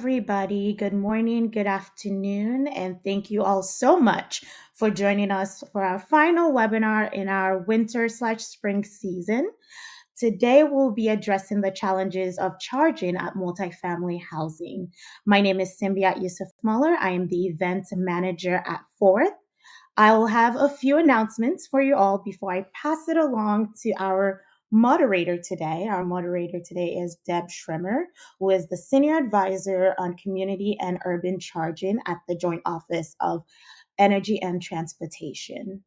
everybody. Good morning, good afternoon, and thank you all so much for joining us for our final webinar in our winter/spring season. Today, we'll be addressing the challenges of charging at multifamily housing. My name is Simbiat Yusuf Muller. I am the event manager at Fourth. I will have a few announcements for you all before I pass it along to our moderator today. Our moderator today is Debs Schrimmer, who is the Senior Advisor on Community and Urban Charging at the Joint Office of Energy and Transportation.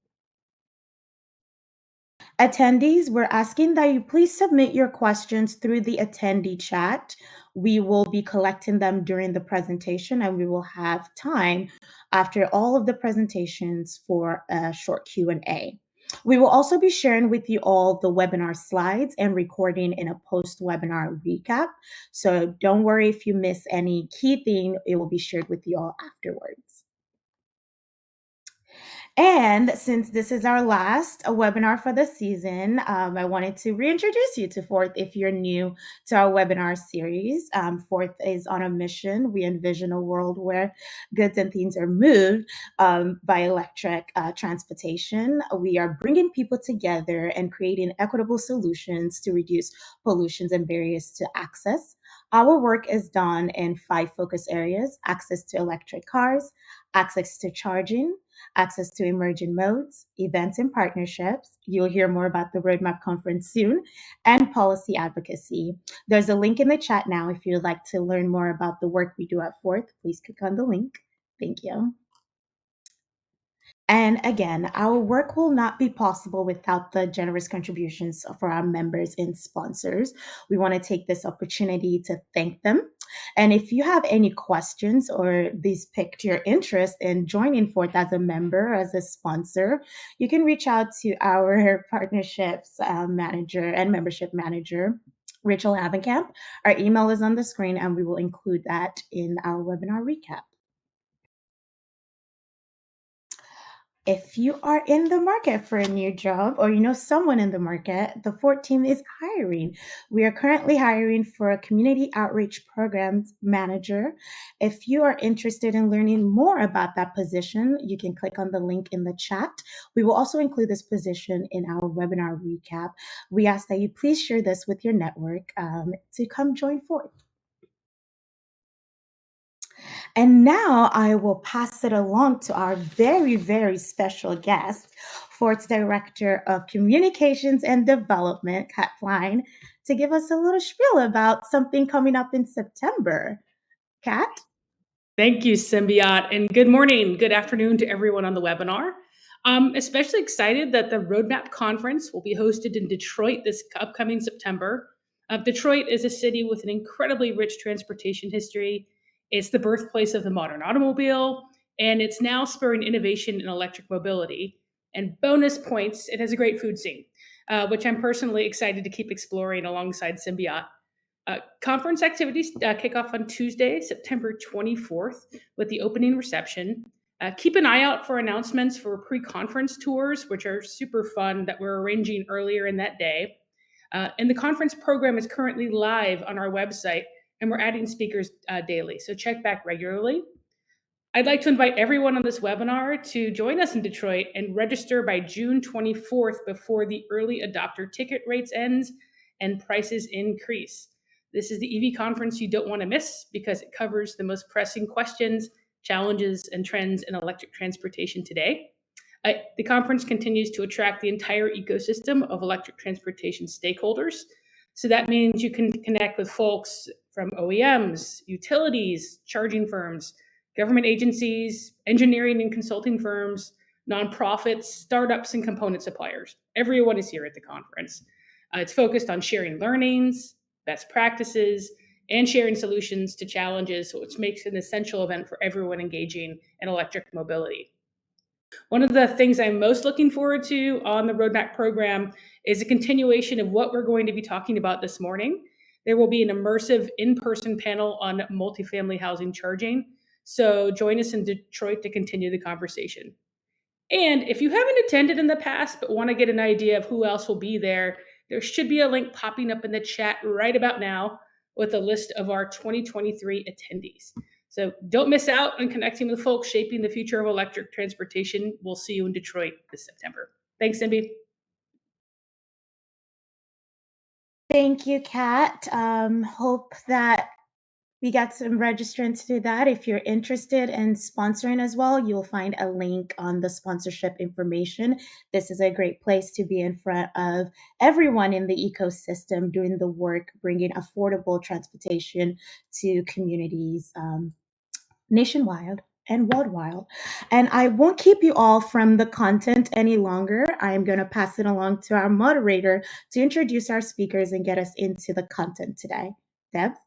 Attendees, we're asking that you please submit your questions through the attendee chat. We will be collecting them during the presentation, and we will have time after all of the presentations for a short Q&A. We will also be sharing with you all the webinar slides and recording in a post-webinar recap. So don't worry if you miss any key thing, it will be shared with you all afterwards. And since this is our last webinar for the season, I wanted to reintroduce you to Fourth if you're new to our webinar series. Fourth is on a mission. We envision a world where goods and things are moved by electric transportation. We are bringing people together and creating equitable solutions to reduce pollutions and barriers to access. Our work is done in 5 focus areas: access to electric cars, access to charging, access to emerging modes, events and partnerships. You'll hear more about the Roadmap Conference soon, and policy advocacy. There's a link in the chat now if you'd like to learn more about the work we do at Fourth. Please click on the link. Thank you. And again, our work will not be possible without the generous contributions for our members and sponsors. We want to take this opportunity to thank them. And if you have any questions or these piqued your interest in joining Fourth as a member or as a sponsor, you can reach out to our partnerships manager and membership manager, Rachel Havenkamp. Our email is on the screen, and we will include that in our webinar recap. If you are in the market for a new job or you know someone in the market, the Fourth team is hiring. We are currently hiring for a community outreach programs manager. If you are interested in learning more about that position, you can click on the link in the chat. We will also include this position in our webinar recap. We ask that you please share this with your network to come join Fourth. And now I will pass it along to our very, very special guest, Fourth's Director of Communications and Development, Kat Klein, to give us a little spiel about something coming up in September. Kat? Thank you, Simbiat, and good morning, good afternoon to everyone on the webinar. I'm especially excited that the Roadmap Conference will be hosted in Detroit this upcoming September. Detroit is a city with an incredibly rich transportation history. It's the birthplace of the modern automobile, and it's now spurring innovation in electric mobility. And bonus points, it has a great food scene, which I'm personally excited to keep exploring alongside Simbiat. Conference activities kick off on Tuesday, September 24th, with the opening reception. Keep an eye out for announcements for pre-conference tours, which are super fun, that we're arranging earlier in that day. And the conference program is currently live on our website, and we're adding speakers daily, so check back regularly. I'd like to invite everyone on this webinar to join us in Detroit and register by June 24th before the early adopter ticket rates ends and prices increase. This is the EV conference you don't want to miss because it covers the most pressing questions, challenges, and trends in electric transportation today. The conference continues to attract the entire ecosystem of electric transportation stakeholders. So that means you can connect with folks from OEMs, utilities, charging firms, government agencies, engineering and consulting firms, nonprofits, startups, and component suppliers. Everyone is here at the conference. It's focused on sharing learnings, best practices, and sharing solutions to challenges, which makes it an essential event for everyone engaging in electric mobility. One of the things I'm most looking forward to on the Roadmap program is a continuation of what we're going to be talking about this morning. There will be an immersive in-person panel on multifamily housing charging. So join us in Detroit to continue the conversation. And if you haven't attended in the past but want to get an idea of who else will be there, there should be a link popping up in the chat right about now. with a list of our 2023 attendees. So don't miss out on connecting with folks shaping the future of electric transportation. We'll see you in Detroit this September. Thanks, Cindy. Thank you, Kat. Hope that we got some registrants through that. If you're interested in sponsoring as well, you'll find a link on the sponsorship information. This is a great place to be in front of everyone in the ecosystem doing the work, bringing affordable transportation to communities nationwide and worldwide. And I won't keep you all from the content any longer. I am going to pass it along to our moderator to introduce our speakers and get us into the content today. Debs?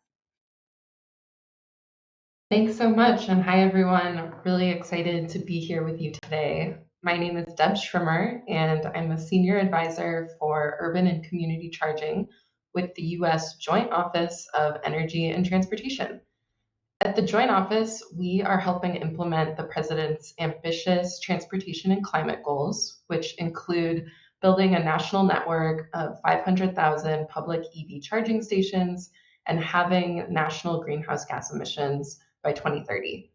Thanks so much, and hi everyone. I'm really excited to be here with you today. My name is Debs Schrimmer, and I'm a senior advisor for urban and community charging with the U.S. Joint Office of Energy and Transportation. At the Joint Office, we are helping implement the President's ambitious transportation and climate goals, which include building a national network of 500,000 public EV charging stations and having national greenhouse gas emissions by 2030.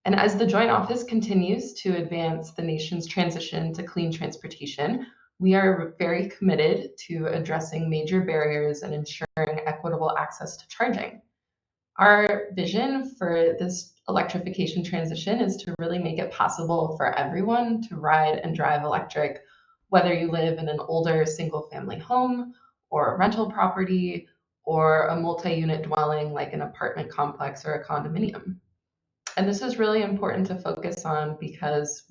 And as the Joint Office continues to advance the nation's transition to clean transportation, we are very committed to addressing major barriers and ensuring equitable access to charging. Our vision for this electrification transition is to really make it possible for everyone to ride and drive electric, whether you live in an older single family home or a rental property or a multi-unit dwelling like an apartment complex or a condominium. And this is really important to focus on because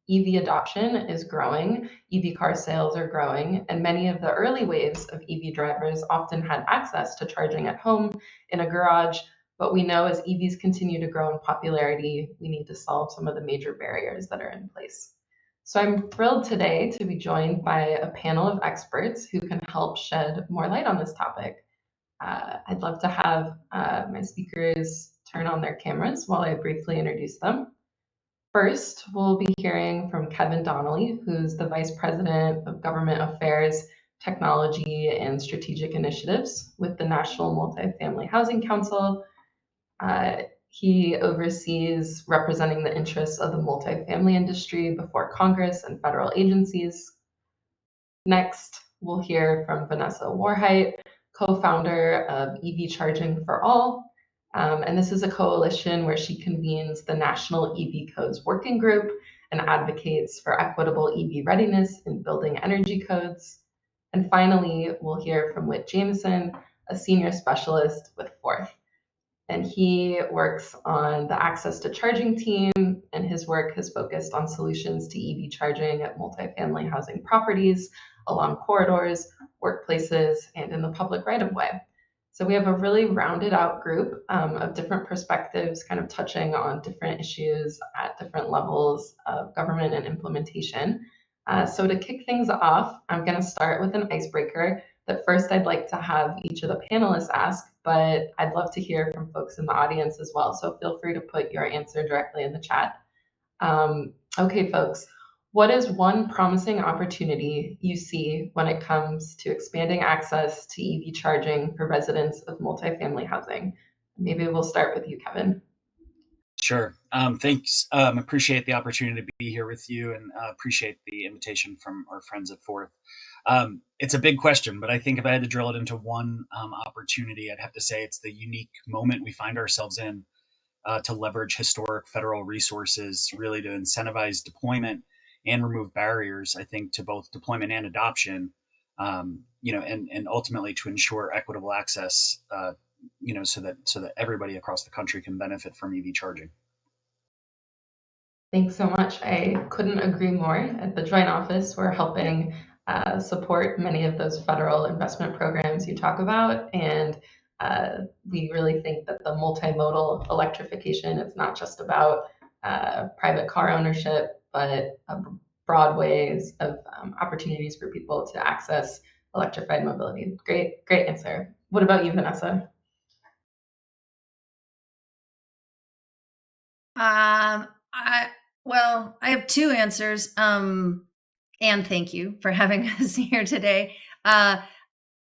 EV adoption is growing, EV car sales are growing, and many of the early waves of EV drivers often had access to charging at home, in a garage, but we know as EVs continue to grow in popularity, we need to solve some of the major barriers that are in place. So I'm thrilled today to be joined by a panel of experts who can help shed more light on this topic. I'd love to have my speakers turn on their cameras while I briefly introduce them. First, we'll be hearing from Kevin Donnelly, who's the Vice President of Government Affairs, Technology, and Strategic Initiatives with the National Multifamily Housing Council. He oversees representing the interests of the multifamily industry before Congress and federal agencies. Next, we'll hear from Vanessa Warheit, co-founder of EV Charging for All. And this is a coalition where she convenes the National EV Codes Working Group and advocates for equitable EV readiness in building energy codes. And finally, we'll hear from Whit Jamieson, a senior specialist with Forth. And he works on the access to charging team, and his work has focused on solutions to EV charging at multifamily housing properties, along corridors, workplaces, and in the public right-of-way. So we have a really rounded out group of different perspectives, kind of touching on different issues at different levels of government and implementation. So to kick things off, I'm going to start with an icebreaker that first I'd like to have each of the panelists ask, but I'd love to hear from folks in the audience as well. So feel free to put your answer directly in the chat. Okay, folks, what is one promising opportunity you see when it comes to expanding access to EV charging for residents of multifamily housing? Maybe we'll start with you, Kevin. Sure. Thanks. Appreciate the opportunity to be here with you, and appreciate the invitation from our friends at Forth. It's a big question, but I think if I had to drill it into one opportunity, I'd have to say it's the unique moment we find ourselves in to leverage historic federal resources really to incentivize deployment and remove barriers, I think, to both deployment and adoption, and ultimately to ensure equitable access, so that everybody across the country can benefit from EV charging. Thanks so much. I couldn't agree more. At the Joint Office, we're helping support many of those federal investment programs you talk about. And we really think that the multimodal electrification is not just about private car ownership, but broad ways of opportunities for people to access electrified mobility. Great answer. What about you, Vanessa? I have two answers. And thank you for having us here today.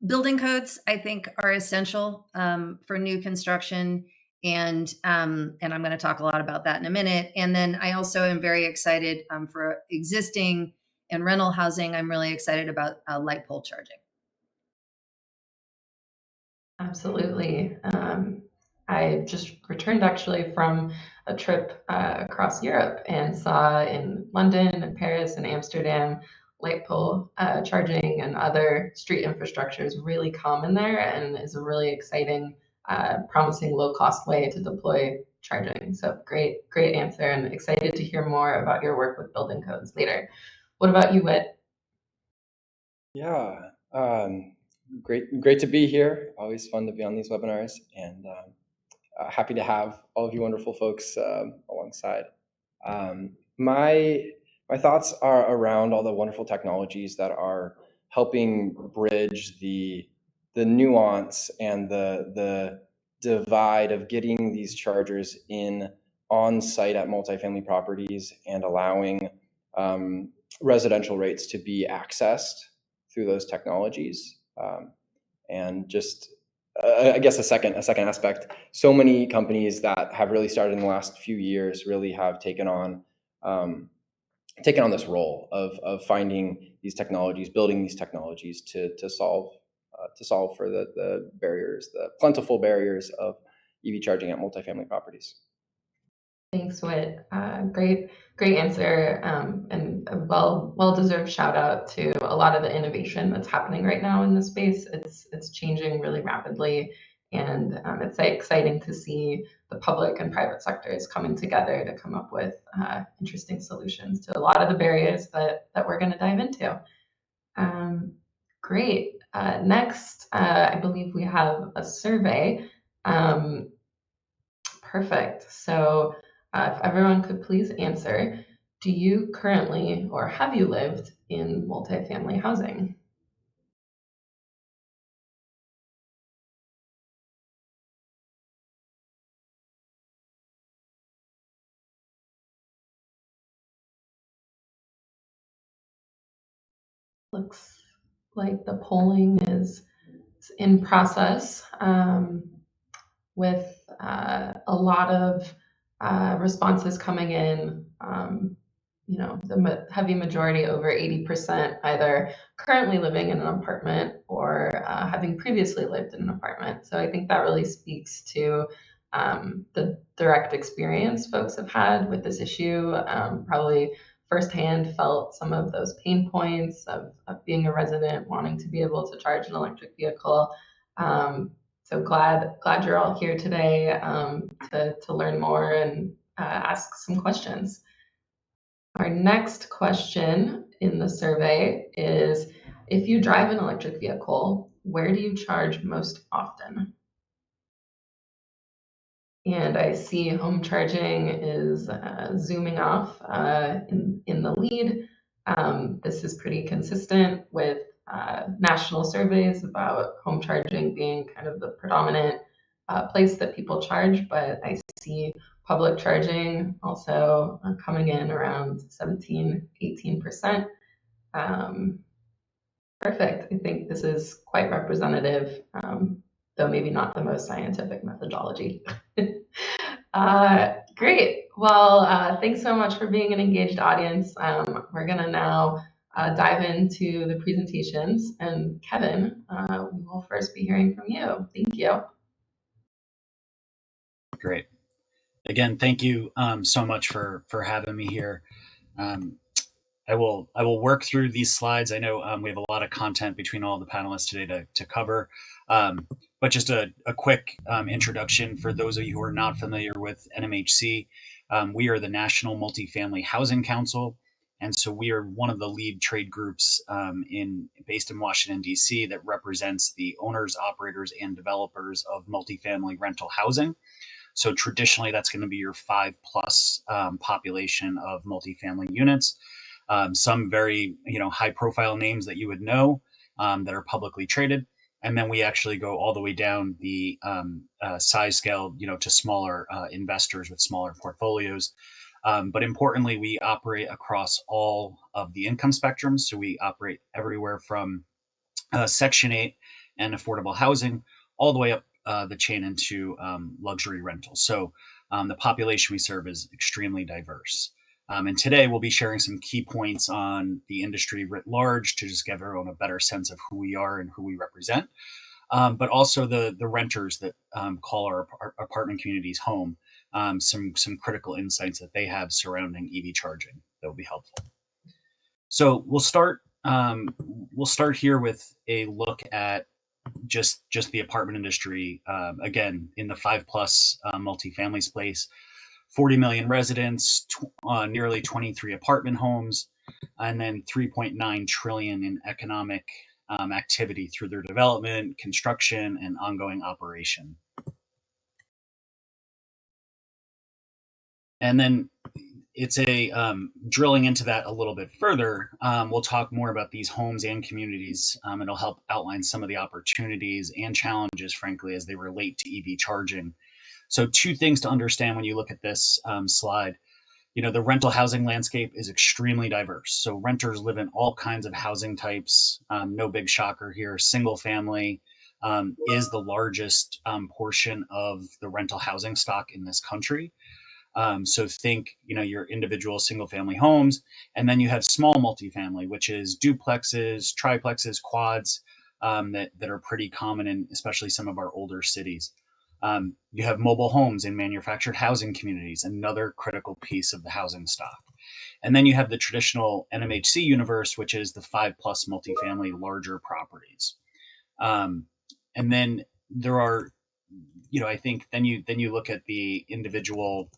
Building codes, I think, are essential for new construction, and I'm going to talk a lot about that in a minute. And then I also am very excited for existing and rental housing. I'm really excited about light pole charging. Absolutely. I just returned actually from a trip across Europe and saw in London and Paris and Amsterdam light pole charging and other street infrastructure is really common there and is a really exciting, promising low-cost way to deploy charging. So great answer, and excited to hear more about your work with building codes later. What about you, Whit? Yeah, great to be here. Always fun to be on these webinars, and happy to have all of you wonderful folks alongside. My thoughts are around all the wonderful technologies that are helping bridge the nuance and the divide of getting these chargers in on site at multifamily properties and allowing residential rates to be accessed through those technologies. And just I guess a second aspect, so many companies that have really started in the last few years really have taken on this role of finding these technologies, building these technologies to solve for the barriers, the plentiful barriers of EV charging at multifamily properties. Thanks, Whit. Great answer, and a well-deserved shout out to a lot of the innovation that's happening right now in this space. It's changing really rapidly, and it's exciting to see the public and private sectors coming together to come up with interesting solutions to a lot of the barriers that we're going to dive into. Great. Next, I believe we have a survey. Perfect. So if everyone could please answer, do you currently or have you lived in multifamily housing? Looks like the polling is in process, with a lot of responses coming in. The heavy majority, over 80%, either currently living in an apartment or having previously lived in an apartment. So I think that really speaks to the direct experience folks have had with this issue, probably firsthand felt some of those pain points of being a resident, wanting to be able to charge an electric vehicle. So glad you're all here today to learn more and ask some questions. Our next question in the survey is, if you drive an electric vehicle, where do you charge most often? And I see home charging is zooming off in the lead. This is pretty consistent with national surveys about home charging being kind of the predominant place that people charge, but I see public charging also coming in around 17-18%. Perfect. I think this is quite representative, though maybe not the most scientific methodology. Great. Well, thanks so much for being an engaged audience. We're going to now dive into the presentations. And Kevin, we will first be hearing from you. Thank you. Great. Again, thank you so much for having me here. I will work through these slides. I know we have a lot of content between all the panelists today to cover, but just a quick introduction for those of you who are not familiar with NMHC. We are the National Multifamily Housing Council, and so we are one of the lead trade groups based in Washington, D.C. that represents the owners, operators, and developers of multifamily rental housing. So traditionally, that's going to be your 5+ population of multifamily units. Some very high profile names that you would know that are publicly traded, and then we actually go all the way down the size scale to smaller investors with smaller portfolios. But importantly, we operate across all of the income spectrums. So we operate everywhere from Section 8 and affordable housing, all the way up the chain into luxury rentals. So the population we serve is extremely diverse. And today we'll be sharing some key points on the industry writ large to just give everyone a better sense of who we are and who we represent, but also the renters that call our apartment communities home, some critical insights that they have surrounding EV charging that will be helpful. So we'll start here with a look at just the apartment industry. Again, in the 5+ multifamily space, 40 million residents, nearly 23 apartment homes, and then 3.9 trillion in economic activity through their development, construction, and ongoing operation. And then it's drilling into that a little bit further. We'll talk more about these homes and communities. It'll help outline some of the opportunities and challenges, frankly, as they relate to EV charging. So 2 things to understand when you look at this slide. The rental housing landscape is extremely diverse. So renters live in all kinds of housing types. No big shocker here. Single family is the largest portion of the rental housing stock in this country. So think, your individual single family homes, and then you have small multifamily, which is duplexes, triplexes, quads that are pretty common in especially some of our older cities. You have mobile homes in manufactured housing communities, another critical piece of the housing stock. And then you have the traditional NMHC universe, which is the 5+ multifamily larger properties. And then there are, I think then you look at the individual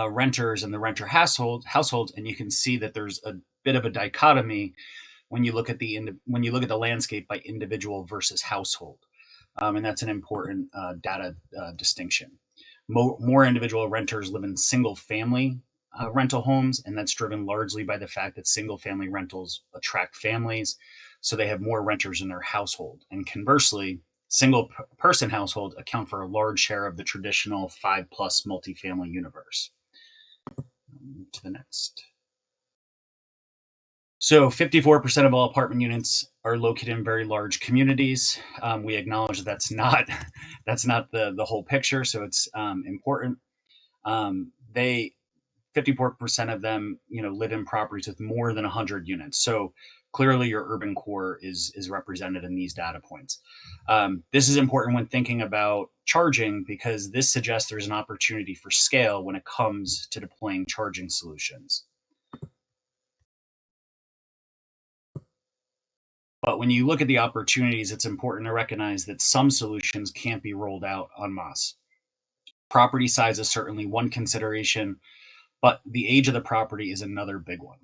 renters and the renter households, and you can see that there's a bit of a dichotomy when you look at the landscape by individual versus household. And that's an important data distinction. More individual renters live in single-family rental homes, and that's driven largely by the fact that single-family rentals attract families, so they have more renters in their household. And conversely, single-person households account for a large share of the traditional 5+ multifamily universe. Move to the next. So 54% of all apartment units are located in very large communities. We acknowledge that's not the whole picture, so it's important. 54% of them, live in properties with more than 100 units. So clearly, your urban core is represented in these data points. This is important when thinking about charging because this suggests there's an opportunity for scale when it comes to deploying charging solutions. But when you look at the opportunities, it's important to recognize that some solutions can't be rolled out en masse. Property size is certainly one consideration, but the age of the property is another big one.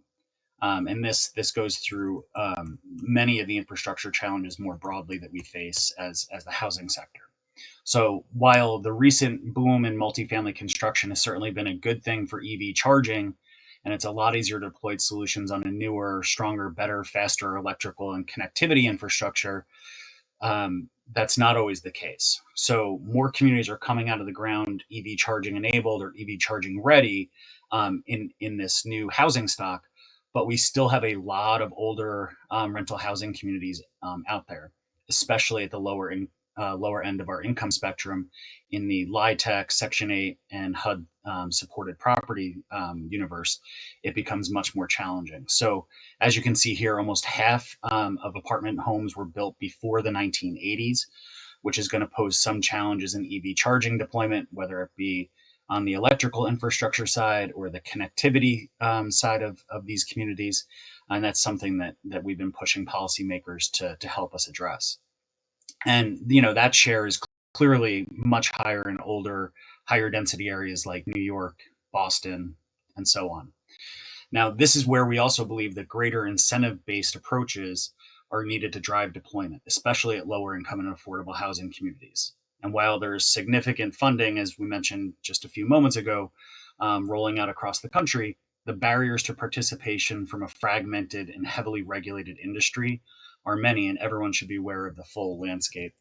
And this goes through many of the infrastructure challenges more broadly that we face as the housing sector. So while the recent boom in multifamily construction has certainly been a good thing for EV charging, and it's a lot easier to deploy solutions on a newer, stronger, better, faster electrical and connectivity infrastructure, that's not always the case. So more communities are coming out of the ground EV charging enabled or EV charging ready in this new housing stock, but we still have a lot of older rental housing communities out there, especially at the lower end of our income spectrum in the LIHTC, Section 8, and HUD supported property universe. It becomes much more challenging. So as you can see here, almost half of apartment homes were built before the 1980s, which is going to pose some challenges in EV charging deployment, whether it be on the electrical infrastructure side or the connectivity side of these communities. And that's something that we've been pushing policymakers to help us address. And, that share is clearly much higher in older, higher density areas like New York, Boston, and so on. Now, this is where we also believe that greater incentive-based approaches are needed to drive deployment, especially at lower income and affordable housing communities. And while there's significant funding, as we mentioned just a few moments ago, rolling out across the country, the barriers to participation from a fragmented and heavily regulated industry are many, and everyone should be aware of the full landscape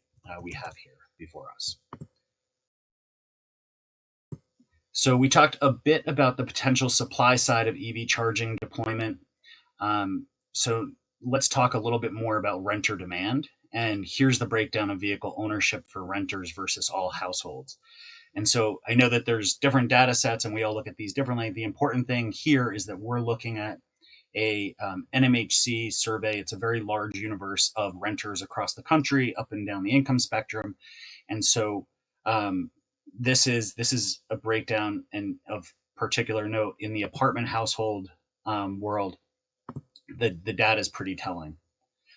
we have here before us. So we talked a bit about the potential supply side of EV charging deployment. So let's talk a little bit more about renter demand And here's the breakdown of vehicle ownership for renters versus all households. And so I know that there's different data sets and we all look at these differently. The important thing here is that we're looking at a NMHC survey. It's a very large universe of renters across the country, up and down the income spectrum. And so this is a breakdown and of particular note in the apartment household world. The data is pretty telling.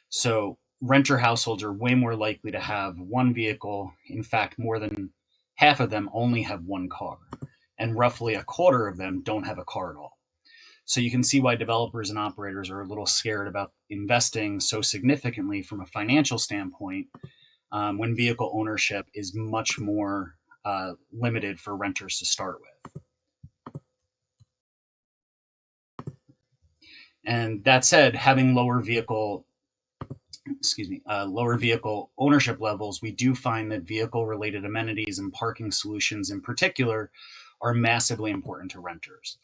So renter households are way more likely to have one vehicle. In fact, more than half of them only have one car, and roughly a quarter of them don't have a car at all. So you can see why developers and operators are a little scared about investing so significantly from a financial standpoint when vehicle ownership is much more limited for renters to start with. And that said, having lower vehicle ownership levels, we do find that vehicle-related amenities and parking solutions in particular are massively important to renters.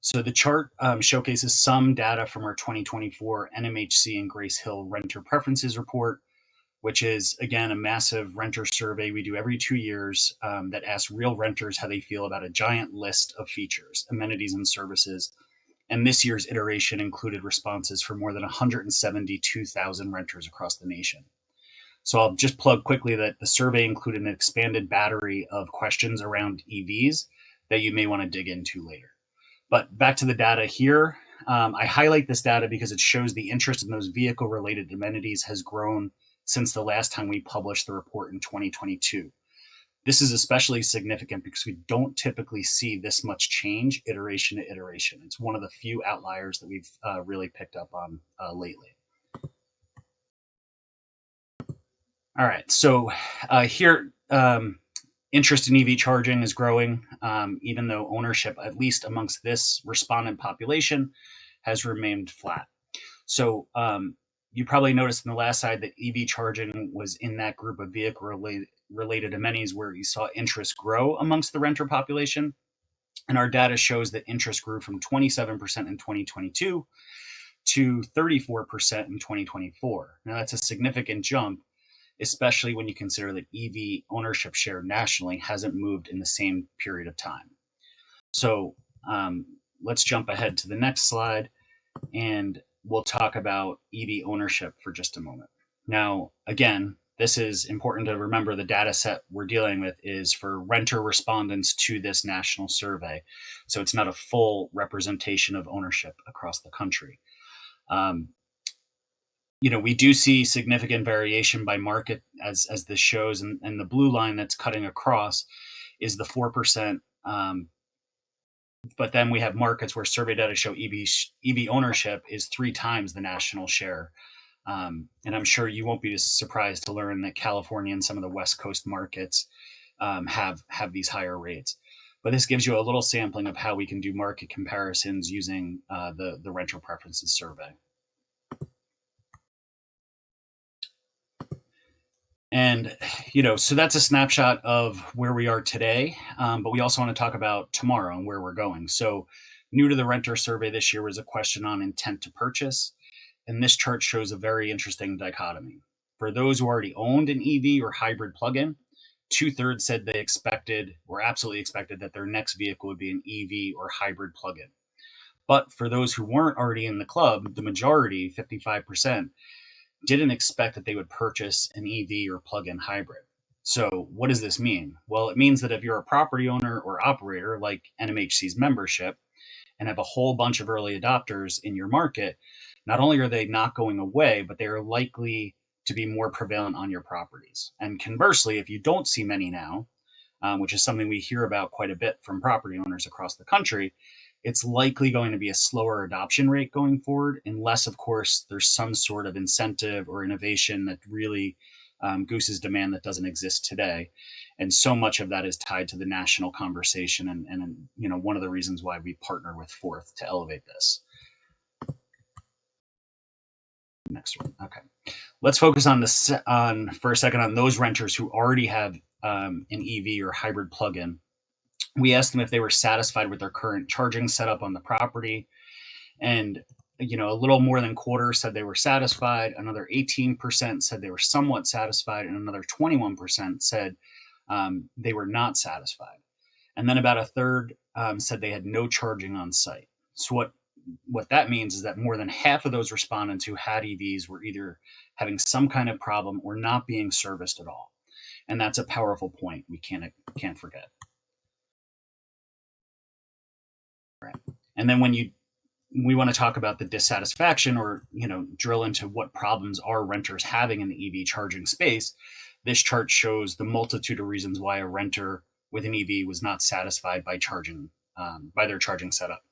So the chart showcases some data from our 2024 NMHC and Grace Hill Renter Preferences Report, which is, again, a massive renter survey we do every 2 years that asks real renters how they feel about a giant list of features, amenities, and services. And this year's iteration included responses for more than 172,000 renters across the nation. So I'll just plug quickly that the survey included an expanded battery of questions around EVs that you may want to dig into later. But back to the data here, I highlight this data because it shows the interest in those vehicle-related amenities has grown since the last time we published the report in 2022. This is especially significant because we don't typically see this much change iteration to iteration. It's one of the few outliers that we've really picked up on lately. All right, so here, interest in EV charging is growing, even though ownership, at least amongst this respondent population, has remained flat. So you probably noticed in the last slide that EV charging was in that group of vehicle-related amenities where you saw interest grow amongst the renter population. And our data shows that interest grew from 27% in 2022 to 34% in 2024. Now, that's a significant jump, especially when you consider that EV ownership share nationally hasn't moved in the same period of time. So let's jump ahead to the next slide, and we'll talk about EV ownership for just a moment. Now, again, this is important to remember. The data set we're dealing with is for renter respondents to this national survey. So it's not a full representation of ownership across the country. We do see significant variation by market as this shows, and the blue line that's cutting across is the 4%. But then we have markets where survey data show EV ownership is 3 times the national share. And I'm sure you won't be surprised to learn that California and some of the West Coast markets have these higher rates. But this gives you a little sampling of how we can do market comparisons using the renter preferences survey. And, so that's a snapshot of where we are today, but we also want to talk about tomorrow and where we're going. So new to the renter survey this year was a question on intent to purchase. And this chart shows a very interesting dichotomy. For those who already owned an EV or hybrid plug-in, 2/3 said they expected or absolutely expected that their next vehicle would be an EV or hybrid plug-in. But for those who weren't already in the club, the majority, 55%, didn't expect that they would purchase an EV or plug-in hybrid. So what does this mean? Well, it means that if you're a property owner or operator like NMHC's membership and have a whole bunch of early adopters in your market, not only are they not going away, but they are likely to be more prevalent on your properties. And conversely, if you don't see many now, which is something we hear about quite a bit from property owners across the country, it's likely going to be a slower adoption rate going forward, unless, of course, there's some sort of incentive or innovation that really gooses demand that doesn't exist today. And so much of that is tied to the national conversation, and one of the reasons why we partner with Forth to elevate this. Next one. Okay. Let's focus for a second on those renters who already have an EV or hybrid plug-in. We asked them if they were satisfied with their current charging setup on the property. And a little more than a quarter said they were satisfied. Another 18% said they were somewhat satisfied, and another 21% said they were not satisfied. And then about a third said they had no charging on site. So what that means is that more than half of those respondents who had EVs were either having some kind of problem or not being serviced at all. And that's a powerful point we can't forget. Right. And then when we want to talk about the dissatisfaction, or drill into what problems are renters having in the EV charging space, this chart shows the multitude of reasons why a renter with an EV was not satisfied by their charging setup.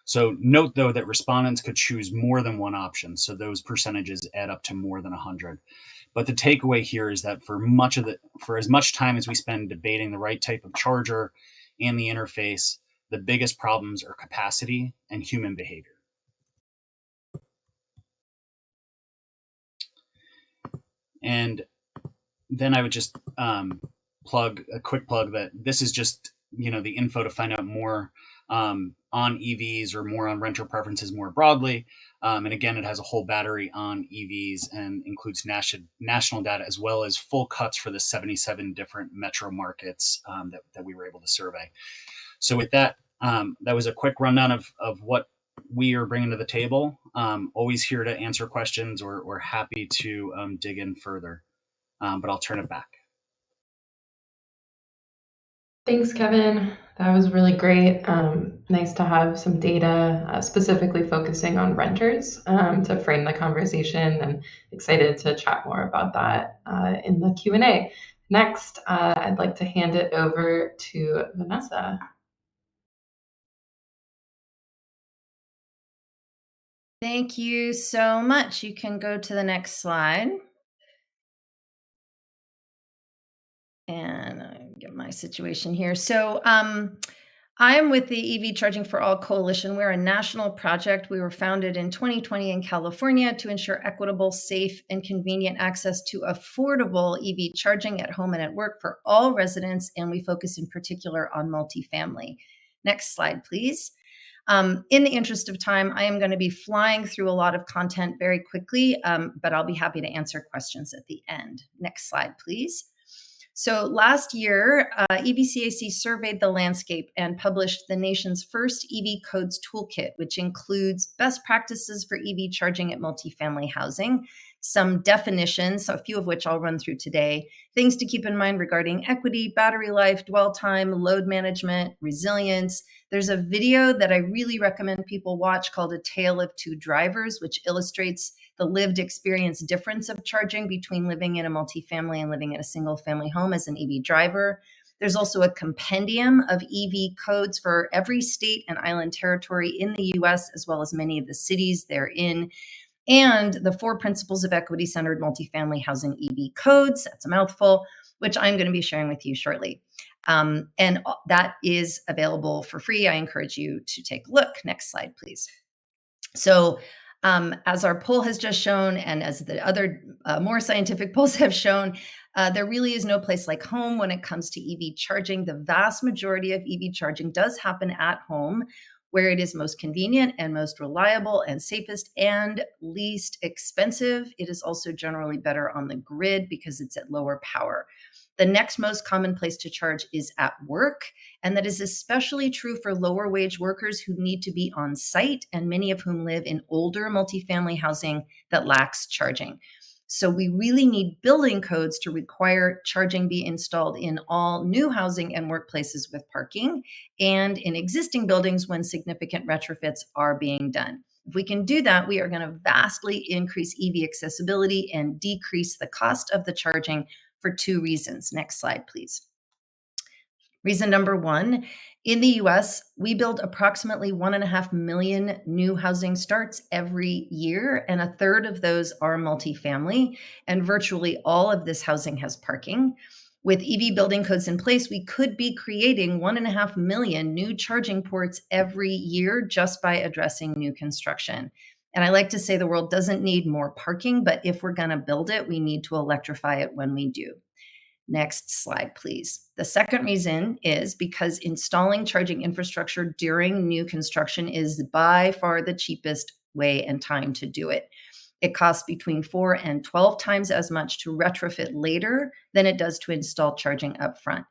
So note, though, that respondents could choose more than one option, so those percentages add up to more than 100. But the takeaway here is that for as much time as we spend debating the right type of charger and the interface, the biggest problems are capacity and human behavior. And then I would just plug that this is just the info to find out more on EVs or more on renter preferences more broadly. And again, it has a whole battery on EVs and includes national data as well as full cuts for the 77 different metro markets that we were able to survey. So with that, that was a quick rundown of what we are bringing to the table. Always here to answer questions or happy to dig in further, but I'll turn it back. Thanks, Kevin. That was really great. Nice to have some data specifically focusing on renters to frame the conversation, and excited to chat more about that in the Q&A. Next, I'd like to hand it over to Vanessa. Thank you so much. You can go to the next slide. And I'll get my situation here. So I'm with the EV Charging for All Coalition. We're a national project. We were founded in 2020 in California to ensure equitable, safe, and convenient access to affordable EV charging at home and at work for all residents. And we focus in particular on multifamily. Next slide, please. In the interest of time, I am going to be flying through a lot of content very quickly, but I'll be happy to answer questions at the end. Next slide, please. So last year, EVCAC surveyed the landscape and published the nation's first EV codes toolkit, which includes best practices for EV charging at multifamily housing, some definitions, a few of which I'll run through today, things to keep in mind regarding equity, battery life, dwell time, load management, resilience. There's a video that I really recommend people watch called A Tale of Two Drivers, which illustrates the lived experience difference of charging between living in a multifamily and living in a single family home as an EV driver. There's also a compendium of EV codes for every state and island territory in the US, as well as many of the cities they're in, and the 4 principles of equity-centered multifamily housing EV codes. That's a mouthful, which I'm going to be sharing with you shortly. And that is available for free. I encourage you to take a look. Next slide, please. So as our poll has just shown, and as the other more scientific polls have shown, there really is no place like home when it comes to EV charging. The vast majority of EV charging does happen at home, where it is most convenient and most reliable and safest and least expensive. It is also generally better on the grid because it's at lower power. The next most common place to charge is at work, and that is especially true for lower wage workers who need to be on site, and many of whom live in older multifamily housing that lacks charging. So we really need building codes to require charging be installed in all new housing and workplaces with parking, and in existing buildings when significant retrofits are being done. If we can do that, we are going to vastly increase EV accessibility and decrease the cost of the charging for 2 reasons. Next slide, please. Reason number 1, in the US, we build approximately 1.5 million new housing starts every year, and a third of those are multifamily, and virtually all of this housing has parking. With EV building codes in place, we could be creating 1.5 million new charging ports every year just by addressing new construction. And I like to say the world doesn't need more parking, but if we're going to build it, we need to electrify it when we do. Next slide, please. The second reason is because installing charging infrastructure during new construction is by far the cheapest way and time to do it. It costs between 4 and 12 times as much to retrofit later than it does to install charging upfront.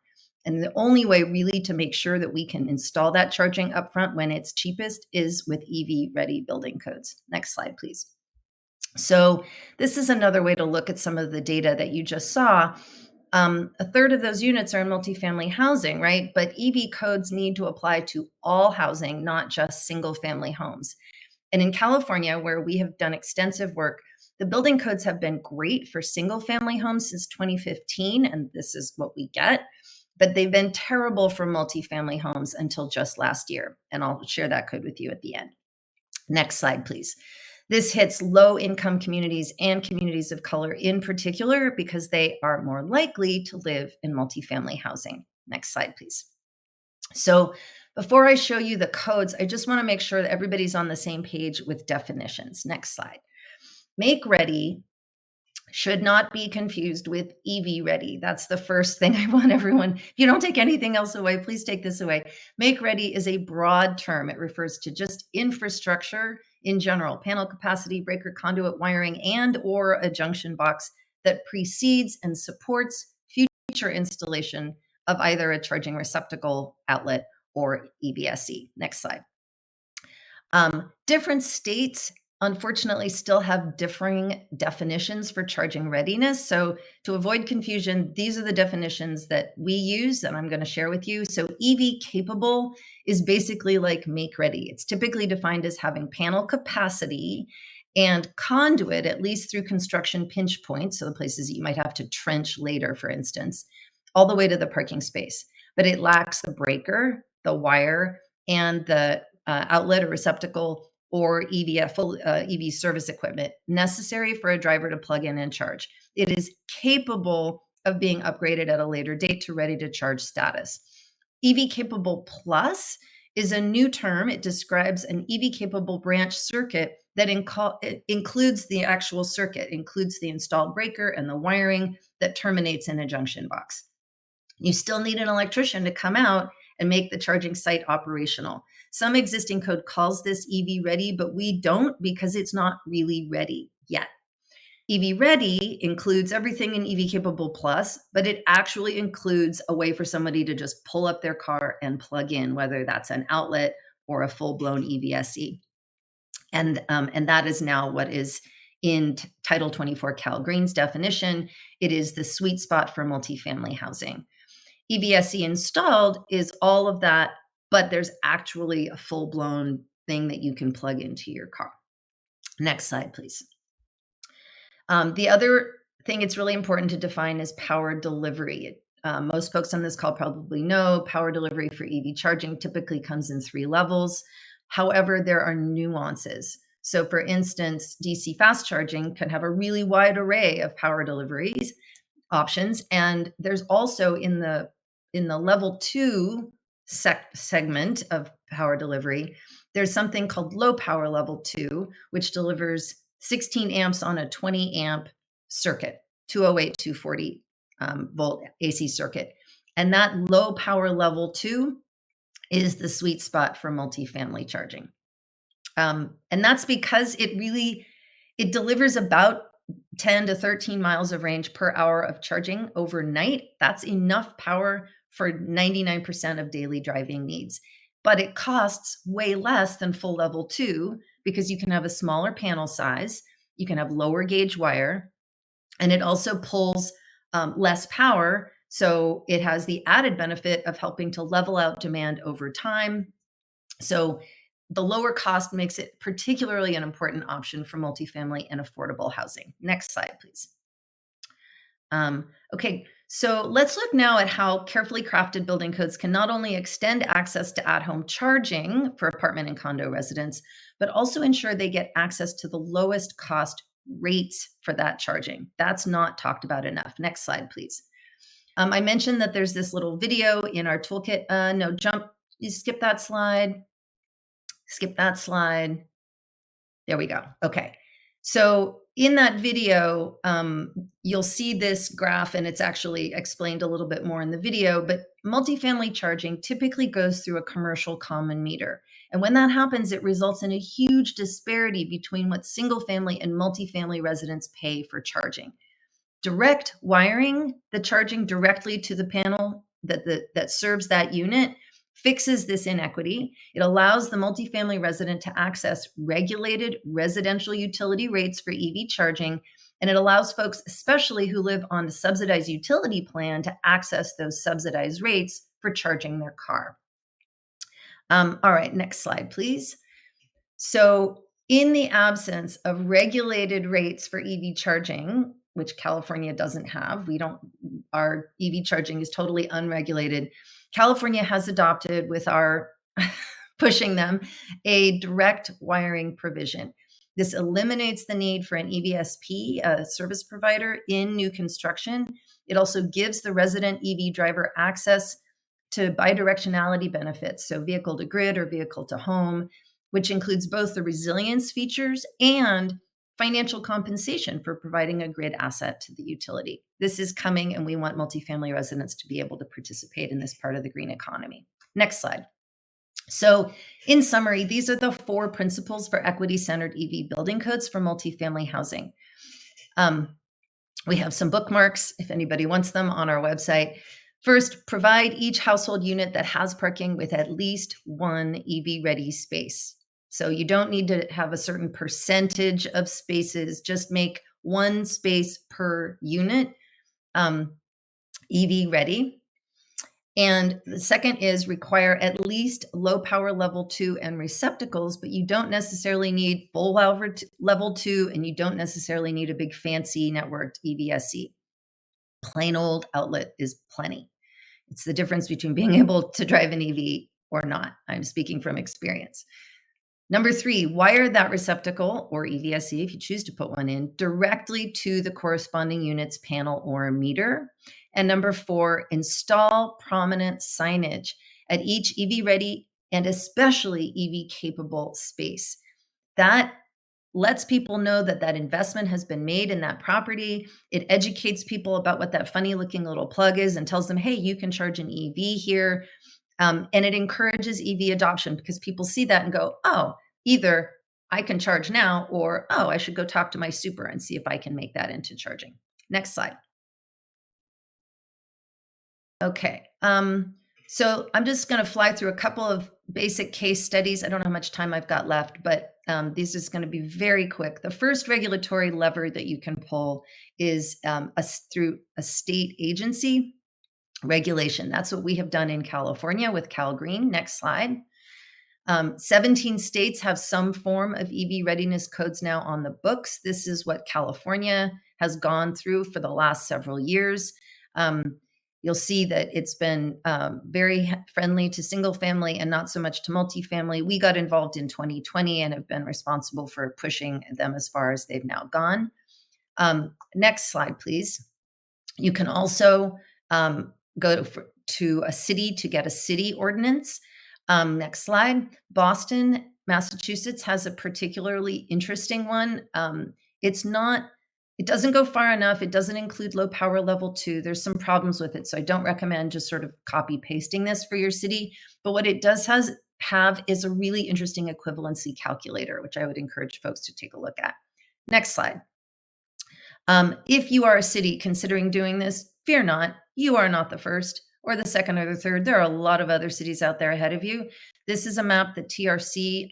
And the only way really to make sure that we can install that charging upfront when it's cheapest is with EV-ready building codes. Next slide, please. So this is another way to look at some of the data that you just saw. A third of those units are in multifamily housing, right? But EV codes need to apply to all housing, not just single family homes. And in California, where we have done extensive work, the building codes have been great for single family homes since 2015, and this is what we get. But they've been terrible for multifamily homes until just last year. And I'll share that code with you at the end. Next slide, please. This hits low-income communities and communities of color in particular because they are more likely to live in multifamily housing. Next slide, please. So before I show you the codes, I just want to make sure that everybody's on the same page with definitions. Next slide. Make ready should not be confused with EV ready. That's the first thing I want everyone. If you don't take anything else away, please take this away. Make ready is a broad term. It refers to just infrastructure in general, panel capacity, breaker conduit wiring, and or a junction box that precedes and supports future installation of either a charging receptacle outlet or EVSE. Next slide. Different states, unfortunately, still have differing definitions for charging readiness. So to avoid confusion, these are the definitions that we use and I'm going to share with you. So EV capable is basically like make ready. It's typically defined as having panel capacity and conduit, at least through construction pinch points, so the places that you might have to trench later, for instance, all the way to the parking space. But it lacks the breaker, the wire, and the outlet or receptacle or full EV service equipment necessary for a driver to plug in and charge. It is capable of being upgraded at a later date to ready to charge status. EV capable plus is a new term. It describes an EV capable branch circuit that includes the actual circuit, includes the installed breaker and the wiring that terminates in a junction box. You still need an electrician to come out and make the charging site operational. Some existing code calls this EV ready, but we don't because it's not really ready yet. EV ready includes everything in EV capable plus, but it actually includes a way for somebody to just pull up their car and plug in, whether that's an outlet or a full-blown EVSE. And that is now what is in Title 24 Cal Green's definition. It is the sweet spot for multifamily housing. EVSE installed is all of that, but there's actually a full-blown thing that you can plug into your car. Next slide, please. The other thing it's really important to define is power delivery. Most folks on this call probably know power delivery for EV charging typically comes in 3 levels. However, there are nuances. So for instance, DC fast charging can have a really wide array of power deliveries options. And there's also in the level 2 segment of power delivery, there's something called low power level 2, which delivers 16 amps on a 20 amp circuit, 208, 240 volt AC circuit. And that low power level 2 is the sweet spot for multifamily charging. And that's because it delivers about 10 to 13 miles of range per hour of charging overnight. That's enough power for 99% of daily driving needs. But it costs way less than full level 2 because you can have a smaller panel size, you can have lower gauge wire, and it also pulls less power. So it has the added benefit of helping to level out demand over time. So the lower cost makes it particularly an important option for multifamily and affordable housing. Next slide, please. Okay, so let's look now at how carefully crafted building codes can not only extend access to at-home charging for apartment and condo residents, but also ensure they get access to the lowest cost rates for that charging. That's not talked about enough. Next slide, please. I mentioned that there's this little video in our toolkit. You skip that slide. Skip that slide. There we go. Okay. So in that video, you'll see this graph, and it's actually explained a little bit more in the video, but multifamily charging typically goes through a commercial common meter. And when that happens, it results in a huge disparity between what single family and multifamily residents pay for charging. Direct wiring the charging directly to the panel that serves that unit fixes this inequity. It allows the multifamily resident to access regulated residential utility rates for EV charging, and it allows folks, especially who live on a subsidized utility plan, to access those subsidized rates for charging their car. All right, next slide, please. So in the absence of regulated rates for EV charging, which California doesn't have, our EV charging is totally unregulated. California has adopted, with our pushing them, a direct wiring provision. This eliminates the need for an EVSP, a service provider, in new construction. It also gives the resident EV driver access to bidirectionality benefits, so vehicle to grid or vehicle to home, which includes both the resilience features and financial compensation for providing a grid asset to the utility. This is coming, and we want multifamily residents to be able to participate in this part of the green economy. Next slide. So in summary, these are the 4 principles for equity-centered EV building codes for multifamily housing. We have some bookmarks, if anybody wants them, on our website. First, provide each household unit that has parking with at least one EV-ready space. So you don't need to have a certain percentage of spaces, just make one space per unit EV ready. And the second is require at least low power level 2 and receptacles, but you don't necessarily need full level 2, and you don't necessarily need a big fancy networked EVSE. Plain old outlet is plenty. It's the difference between being able to drive an EV or not. I'm speaking from experience. Number 3, wire that receptacle, or EVSE if you choose to put one in, directly to the corresponding unit's panel or meter. And number 4, install prominent signage at each EV-ready and especially EV-capable space. That lets people know that that investment has been made in that property. It educates people about what that funny looking little plug is and tells them, hey, you can charge an EV here. And it encourages EV adoption because people see that and go, oh, either I can charge now, or, oh, I should go talk to my super and see if I can make that into charging. Next slide. Okay. So I'm just going to fly through a couple of basic case studies. I don't know how much time I've got left, but these is going to be very quick. The first regulatory lever that you can pull is through a state agency regulation. That's what we have done in California with Cal Green. Next slide. 17 states have some form of EV readiness codes now on the books. This is what California has gone through for the last several years. You'll see that it's been very friendly to single family and not so much to multifamily. We got involved in 2020 and have been responsible for pushing them as far as they've now gone. Next slide, please. You can also go to a city to get a city ordinance. Next slide. Boston, Massachusetts has a particularly interesting one. It doesn't go far enough. It doesn't include low power level 2. There's some problems with it. So I don't recommend just sort of copy pasting this for your city. But what it does have is a really interesting equivalency calculator, which I would encourage folks to take a look at. Next slide. If you are a city considering doing this, fear not. You are not the first or the second or the third. There are a lot of other cities out there ahead of you. This is a map that TRC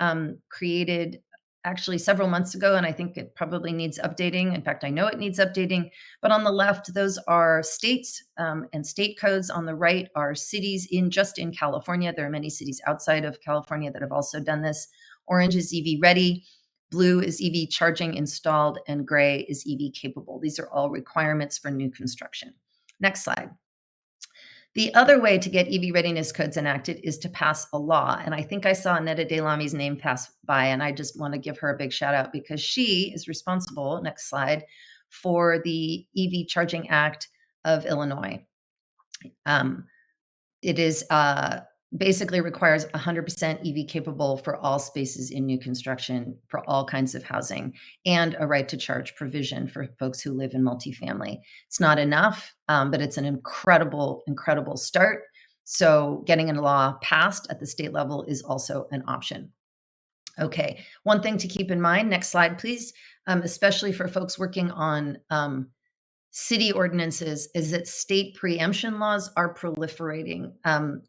created actually several months ago, and I think it probably needs updating. In fact, I know it needs updating. But on the left, those are states and state codes. On the right are cities just in California. There are many cities outside of California that have also done this. Orange is EV ready. Blue is EV charging installed, and gray is EV capable. These are all requirements for new construction. Next slide. The other way to get EV readiness codes enacted is to pass a law. And I think I saw Netta Delami's name pass by, and I just want to give her a big shout out because she is responsible, next slide, for the EV Charging Act of Illinois. It is basically requires 100% EV capable for all spaces in new construction for all kinds of housing, and a right to charge provision for folks who live in multifamily. It's not enough, but it's an incredible, incredible start. So getting a law passed at the state level is also an option. Okay, one thing to keep in mind, next slide, please, especially for folks working on city ordinances, is that state preemption laws are proliferating.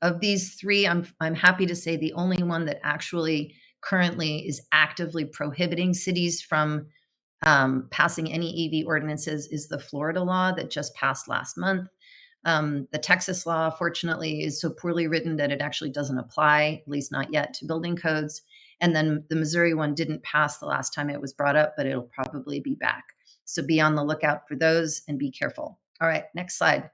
Of these three, I'm happy to say the only one that actually currently is actively prohibiting cities from passing any EV ordinances is the Florida law that just passed last month. The Texas law, fortunately, is so poorly written that it actually doesn't apply, at least not yet, to building codes. And then the Missouri one didn't pass the last time it was brought up, but it'll probably be back. So be on the lookout for those and be careful. All right, next slide.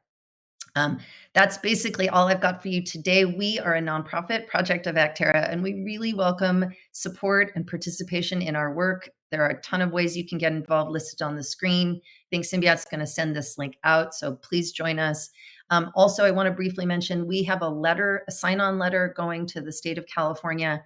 That's basically all I've got for you today. We are a nonprofit project of Actera, and we really welcome support and participation in our work. There are a ton of ways you can get involved listed on the screen. I think Symbiot's going to send this link out, so please join us. Also, I want to briefly mention we have a sign-on letter going to the state of California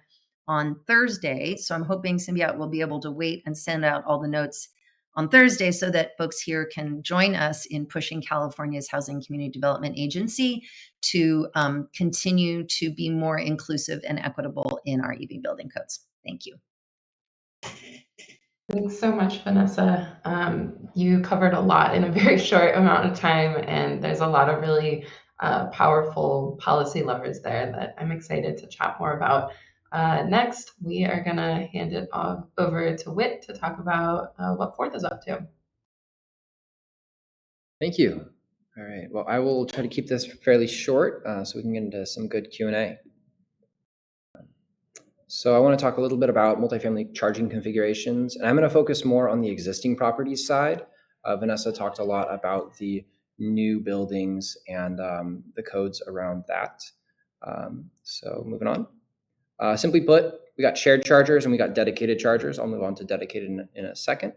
on Thursday. So I'm hoping Symbiot will be able to wait and send out all the notes on Thursday so that folks here can join us in pushing California's Housing Community Development Agency to continue to be more inclusive and equitable in our EV building codes. Thank you. Thanks so much, Vanessa. You covered a lot in a very short amount of time, and there's a lot of really powerful policy levers there that I'm excited to chat more about. Next, we are going to hand it over to Whit to talk about what Fourth is up to. Thank you. All right. Well, I will try to keep this fairly short so we can get into some good Q&A. So I want to talk a little bit about multifamily charging configurations, and I'm going to focus more on the existing properties side. Vanessa talked a lot about the new buildings and the codes around that. So moving on. Simply put, we got shared chargers and we got dedicated chargers. I'll move on to dedicated in a second.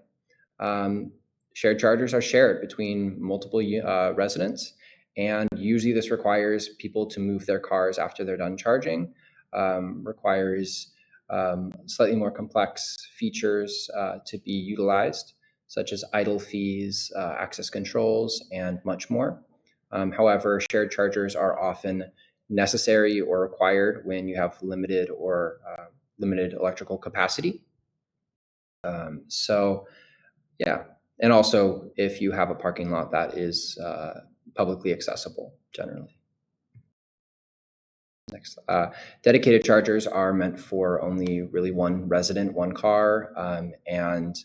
Shared chargers are shared between multiple residents, and usually this requires people to move their cars after they're done charging, requires slightly more complex features to be utilized, such as idle fees, access controls, and much more. However, shared chargers are often necessary or required when you have limited electrical capacity. So yeah, and also if you have a parking lot that is publicly accessible generally. Next, dedicated chargers are meant for only really one resident, one car, and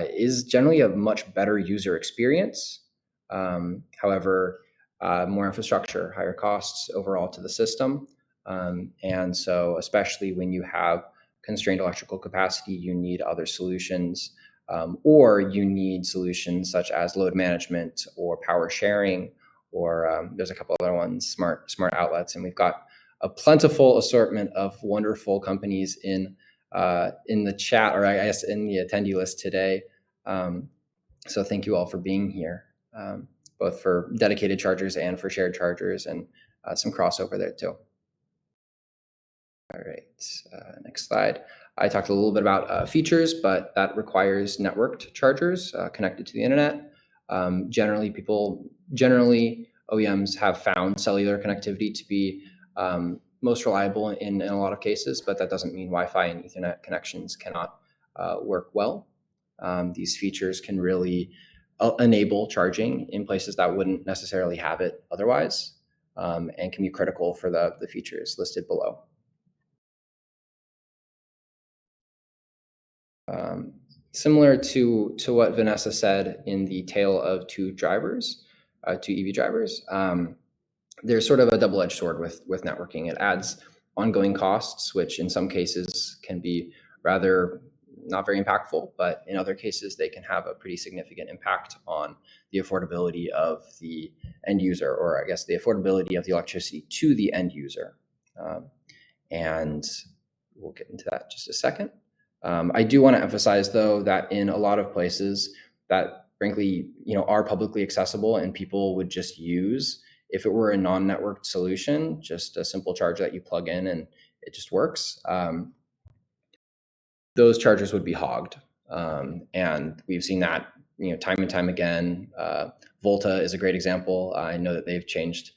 is generally a much better user experience. However, more infrastructure, higher costs overall to the system. And so especially when you have constrained electrical capacity, you need other solutions, or you need solutions such as load management or power sharing, or there's a couple other ones, smart outlets. And we've got a plentiful assortment of wonderful companies in the chat, or I guess in the attendee list today. So thank you all for being here, both for dedicated chargers and for shared chargers, and some crossover there too. All right, next slide. I talked a little bit about features, but that requires networked chargers connected to the internet. Generally, OEMs have found cellular connectivity to be most reliable in a lot of cases, but that doesn't mean Wi-Fi and Ethernet connections cannot work well. These features can really enable charging in places that wouldn't necessarily have it otherwise, and can be critical for the features listed below. Similar to what Vanessa said in the tale of two EV drivers, there's sort of a double-edged sword with networking. It adds ongoing costs, which in some cases can be rather not very impactful, but in other cases they can have a pretty significant impact on the affordability of the end user, or I guess the affordability of the electricity to the end user. And we'll get into that in just a second. I do want to emphasize, though, that in a lot of places that frankly, are publicly accessible and people would just use If it were a non-networked solution, just a simple charger that you plug in and it just works, those chargers would be hogged. And we've seen that time and time again. Volta is a great example. I know that they've changed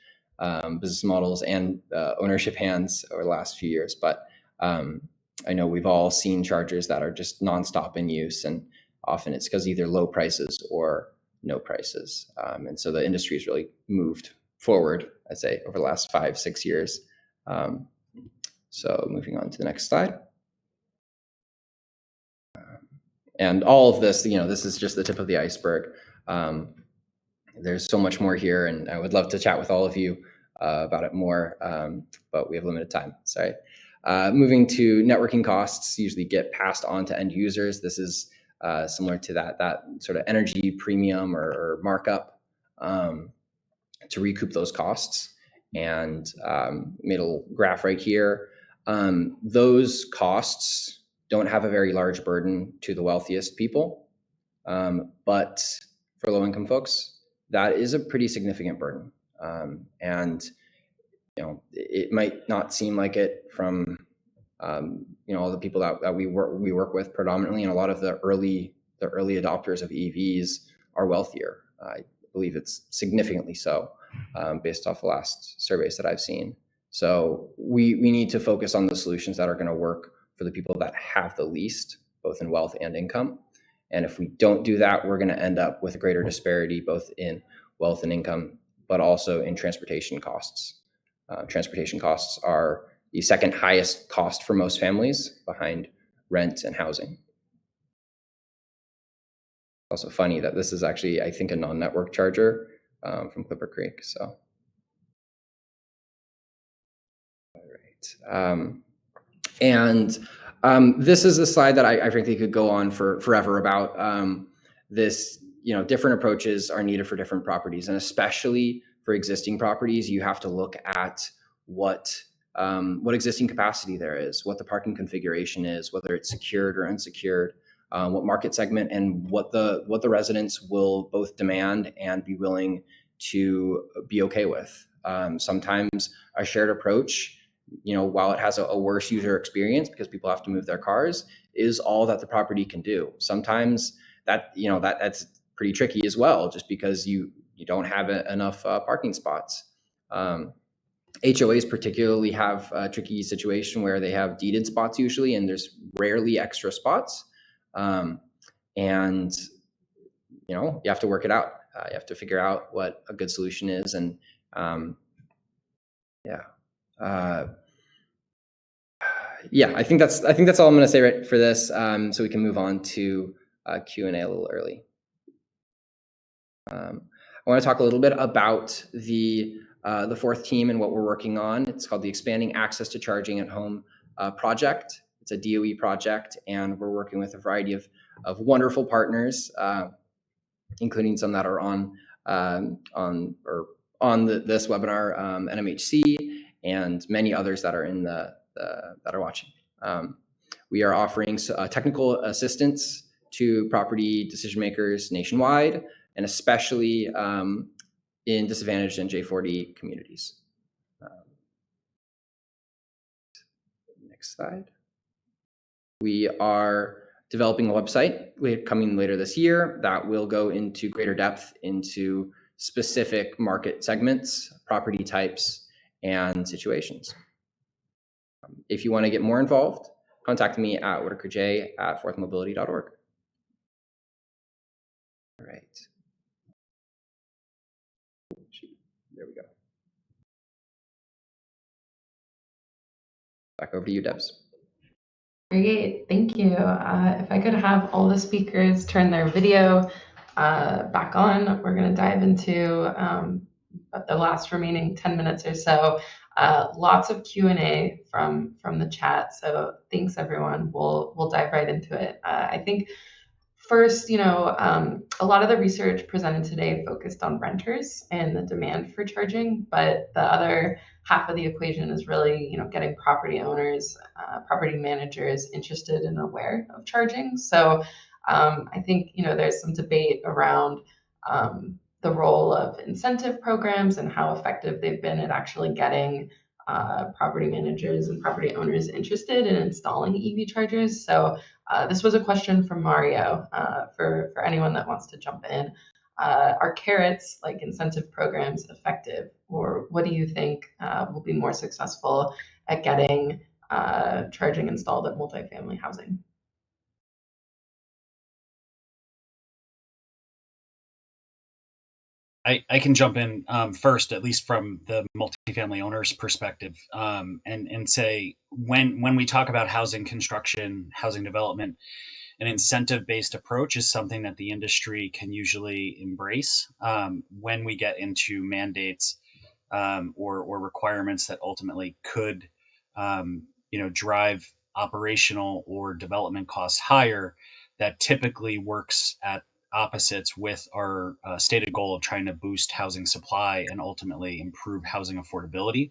business models and ownership hands over the last few years, but I know we've all seen chargers that are just nonstop in use, and often it's because either low prices or no prices. And so the industry has really moved forward, I'd say, over the last 5-6 years. So moving on to the next slide. And all of this, this is just the tip of the iceberg. There's so much more here, and I would love to chat with all of you about it more, but we have limited time. Sorry. Moving to networking costs usually get passed on to end users. This is similar to that sort of energy premium or markup to recoup those costs. And middle graph right here, those costs don't have a very large burden to the wealthiest people, but for low-income folks, that is a pretty significant burden. And it might not seem like it from all the people that we work with predominantly, and a lot of the early adopters of EVs are wealthier. I believe it's significantly so, based off the last surveys that I've seen. So we need to focus on the solutions that are going to work for the people that have the least, both in wealth and income. And if we don't do that, we're going to end up with a greater disparity, both in wealth and income, but also in transportation costs. Transportation costs are the second highest cost for most families, behind rent and housing. Also funny that this is actually, I think, a non-network charger from Clipper Creek. So, all right. And this is a slide that I frankly could go on for forever about. This, different approaches are needed for different properties, and especially for existing properties, you have to look at what existing capacity there is, what the parking configuration is, whether it's secured or unsecured, what market segment, and what the residents will both demand and be willing to be okay with. Sometimes a shared approach, while it has a worse user experience because people have to move their cars, is all that the property can do. Sometimes that's pretty tricky as well, just because you don't have enough parking spots. HOAs particularly have a tricky situation where they have deeded spots usually, and there's rarely extra spots. And you have to work it out. You have to figure out what a good solution is, and I think that's all I'm going to say right for this. So we can move on to Q&A a little early. I want to talk a little bit about the fourth team and what we're working on. It's called the Expanding Access to Charging at Home project. It's a DOE project, and we're working with a variety of wonderful partners, including some that are on this webinar, NMHC, and many others that are in that are watching. We are offering technical assistance to property decision makers nationwide, and especially in disadvantaged and J40 communities. Next slide. We are developing a website coming later this year that will go into greater depth into specific market segments, property types, and situations. If you want to get more involved, contact me at whitakerj@fourthmobility.org. All right. There we go. Back over to you, Debs. Great, thank you. If I could have all the speakers turn their video back on, we're going to dive into the last remaining 10 minutes or so. Lots of Q&A from the chat, so thanks everyone. We'll dive right into it. I think first, a lot of the research presented today focused on renters and the demand for charging, but the other half of the equation is really, getting property owners, property managers interested and aware of charging. So I think, there's some debate around the role of incentive programs and how effective they've been at actually getting property managers and property owners interested in installing EV chargers. So this was a question from Mario for anyone that wants to jump in. Are carrots, like incentive programs, effective? Or what do you think will be more successful at getting charging installed at multifamily housing? I can jump in first, at least from the multifamily owner's perspective, and say when we talk about housing construction, housing development, an incentive-based approach is something that the industry can usually embrace. When we get into mandates or requirements that ultimately could, drive operational or development costs higher, that typically works at opposites with our stated goal of trying to boost housing supply and ultimately improve housing affordability.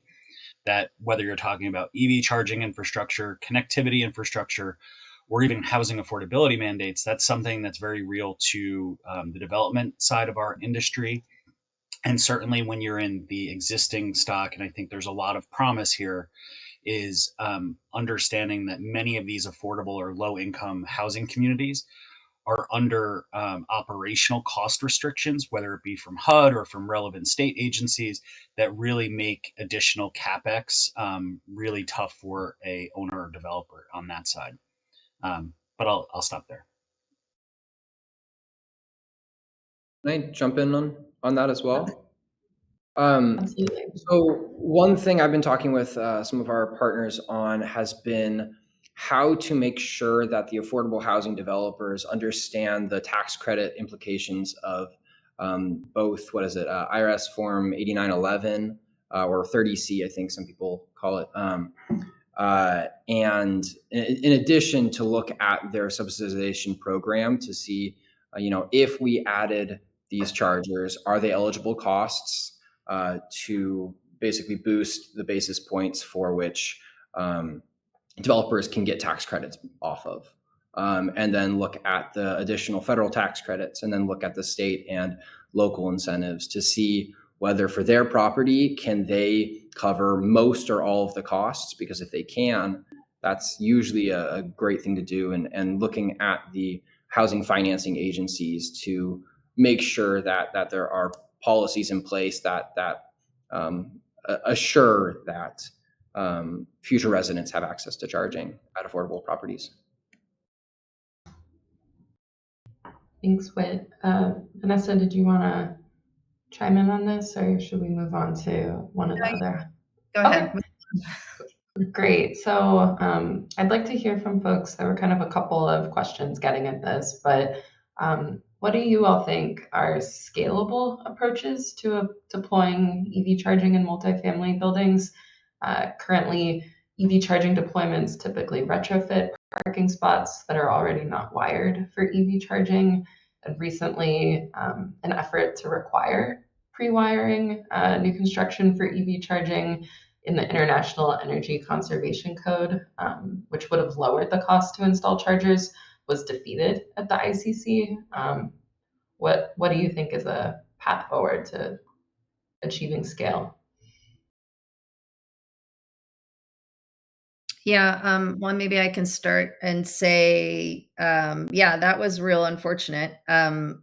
That whether you're talking about EV charging infrastructure, connectivity infrastructure, or even housing affordability mandates, that's something that's very real to the development side of our industry. And certainly when you're in the existing stock, and I think there's a lot of promise here, is understanding that many of these affordable or low income housing communities are under operational cost restrictions, whether it be from HUD or from relevant state agencies, that really make additional capex really tough for a owner or developer on that side. But I'll stop there. Can I jump in on that as well? Absolutely. So one thing I've been talking with some of our partners on has been how to make sure that the affordable housing developers understand the tax credit implications of both, IRS Form 8911 or 30C, I think some people call it. And in addition, to look at their subsidization program to see, if we added these chargers, are they eligible costs to basically boost the basis points for which developers can get tax credits off of. And then look at the additional federal tax credits, and then look at the state and local incentives to see whether for their property, can they cover most or all of the costs? Because if they can, that's usually a great thing to do. And looking at the housing financing agencies to make sure that there are policies in place that assure that future residents have access to charging at affordable properties. Thanks, Whit. Vanessa, did you want to chime in on this, or should we move on to one of the other? Go ahead. Okay. Great. So I'd like to hear from folks. There were kind of a couple of questions getting at this, but what do you all think are scalable approaches to deploying EV charging in multifamily buildings? Currently, EV charging deployments typically retrofit parking spots that are already not wired for EV charging. And recently, an effort to require pre-wiring new construction for EV charging in the International Energy Conservation Code, which would have lowered the cost to install chargers, was defeated at the ICC. What do you think is a path forward to achieving scale? Yeah, well, maybe I can start and say, that was real unfortunate, and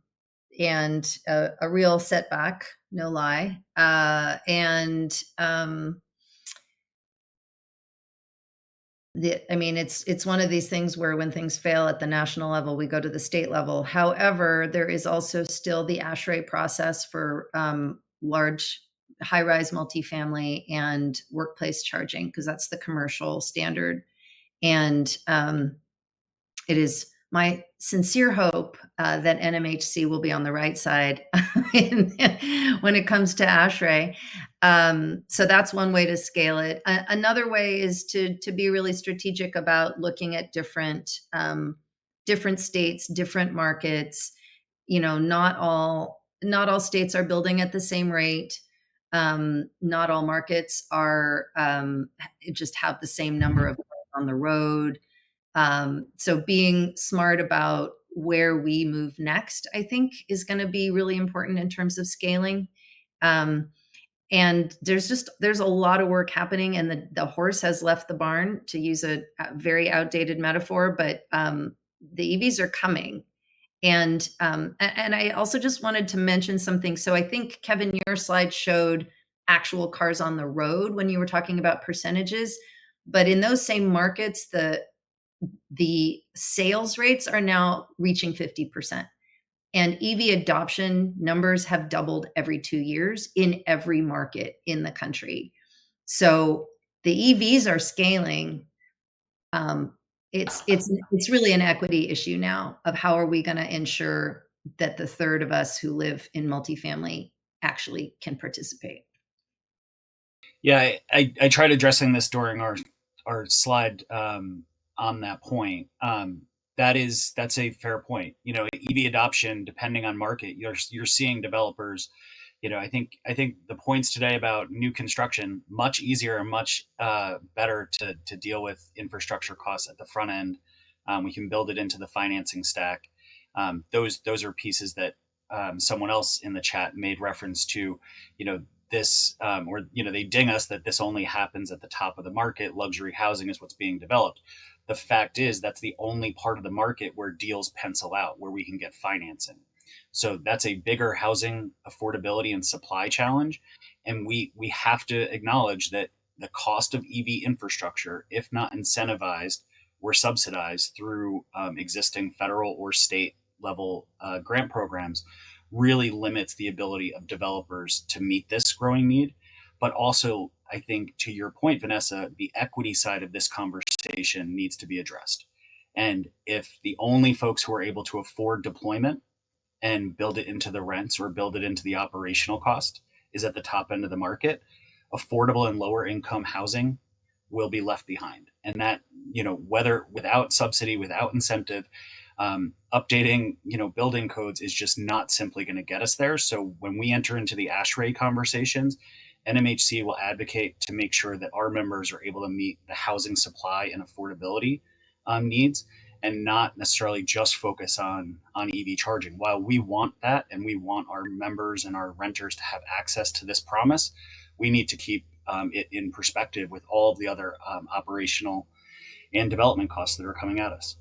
a real setback, no lie. It's one of these things where when things fail at the national level, we go to the state level. However, there is also still the ASHRAE process for large high-rise multifamily and workplace charging, because that's the commercial standard. And it is my sincere hope that NMHC will be on the right side when it comes to ASHRAE. So that's one way to scale it. Another way is to be really strategic about looking at different states, different markets. Not all states are building at the same rate. Not all markets are just have the same number of cars on the road. So being smart about where we move next, I think, is going to be really important in terms of scaling. And there's a lot of work happening, and the horse has left the barn, to use a very outdated metaphor, but the EVs are coming. And I also just wanted to mention something. So I think, Kevin, your slide showed actual cars on the road when you were talking about percentages, but in those same markets, the sales rates are now reaching 50%. And EV adoption numbers have doubled every 2 years in every market in the country. So the EVs are scaling. It's really an equity issue now of how are we going to ensure that the third of us who live in multifamily actually can participate. Yeah, I tried addressing this during our slide on that point. That's a fair point. EV adoption, depending on market, you're seeing developers. I think the points today about new construction, much easier and much better to deal with infrastructure costs at the front end. We can build it into the financing stack. Those are pieces that someone else in the chat made reference to. This or they ding us that this only happens at the top of the market. Luxury housing is what's being developed. The fact is that's the only part of the market where deals pencil out, where we can get financing. So that's a bigger housing affordability and supply challenge. And we have to acknowledge that the cost of EV infrastructure, if not incentivized or subsidized through existing federal or state level grant programs, really limits the ability of developers to meet this growing need. But also, I think, to your point, Vanessa, the equity side of this conversation needs to be addressed. And if the only folks who are able to afford deployment and build it into the rents or build it into the operational cost is at the top end of the market, affordable and lower income housing will be left behind. And that, whether without subsidy, without incentive, updating, building codes is just not simply going to get us there. So when we enter into the ASHRAE conversations, NMHC will advocate to make sure that our members are able to meet the housing supply and affordability needs, and not necessarily just focus on EV charging. While we want that, and we want our members and our renters to have access to this promise, we need to keep it in perspective with all of the other operational and development costs that are coming at us.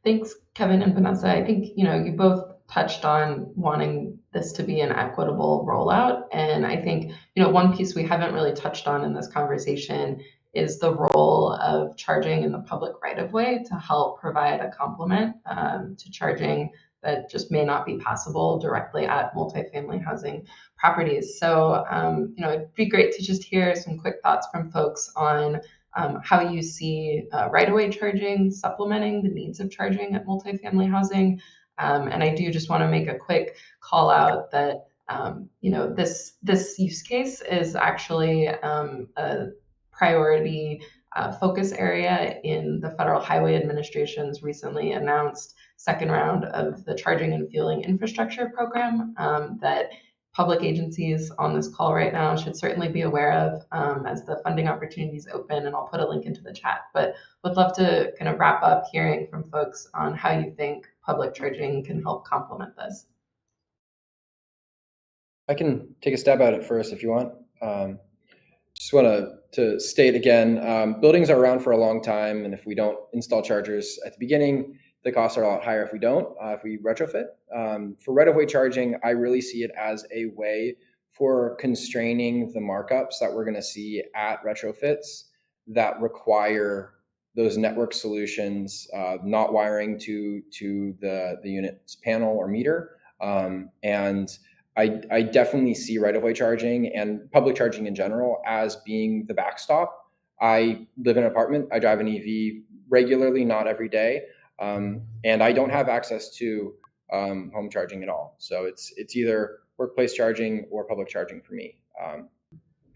Thanks, Kevin and Vanessa. I think, you both touched on wanting this to be an equitable rollout. And I think, one piece we haven't really touched on in this conversation is the role of charging in the public right-of-way to help provide a complement to charging that just may not be possible directly at multifamily housing properties. So, it'd be great to just hear some quick thoughts from folks on how you see right-of-way charging supplementing the needs of charging at multifamily housing. And I do just want to make a quick call out that, this use case is actually a priority focus area in the Federal Highway Administration's recently announced second round of the Charging and Fueling Infrastructure Program that public agencies on this call right now should certainly be aware of as the funding opportunities open, and I'll put a link into the chat. But would love to kind of wrap up hearing from folks on how you think public charging can help complement this. I can take a stab at it first if you want. Just want to state again, buildings are around for a long time, and if we don't install chargers at the beginning, the costs are a lot higher if we don't, if we retrofit. For right-of-way charging, I really see it as a way for constraining the markups that we're going to see at retrofits that require those network solutions, not wiring to the unit's panel or meter. And I definitely see right-of-way charging and public charging in general as being the backstop. I live in an apartment. I drive an EV regularly, not every day. And I don't have access to home charging at all. So it's either workplace charging or public charging for me.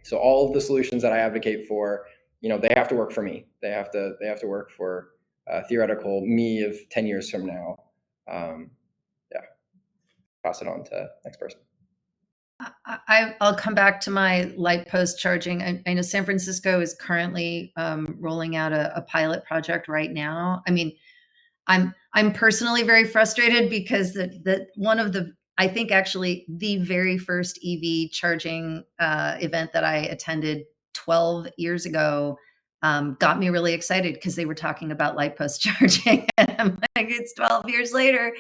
So all of the solutions that I advocate for, they have to work for me. They have to work for theoretical me of 10 years from now. Pass it on to next person. I'll come back to my light post charging. I know San Francisco is currently rolling out a pilot project right now. I mean, I'm personally very frustrated because I think actually the very first EV charging event that I attended 12 years ago got me really excited because they were talking about light post charging. And I'm like, it's 12 years later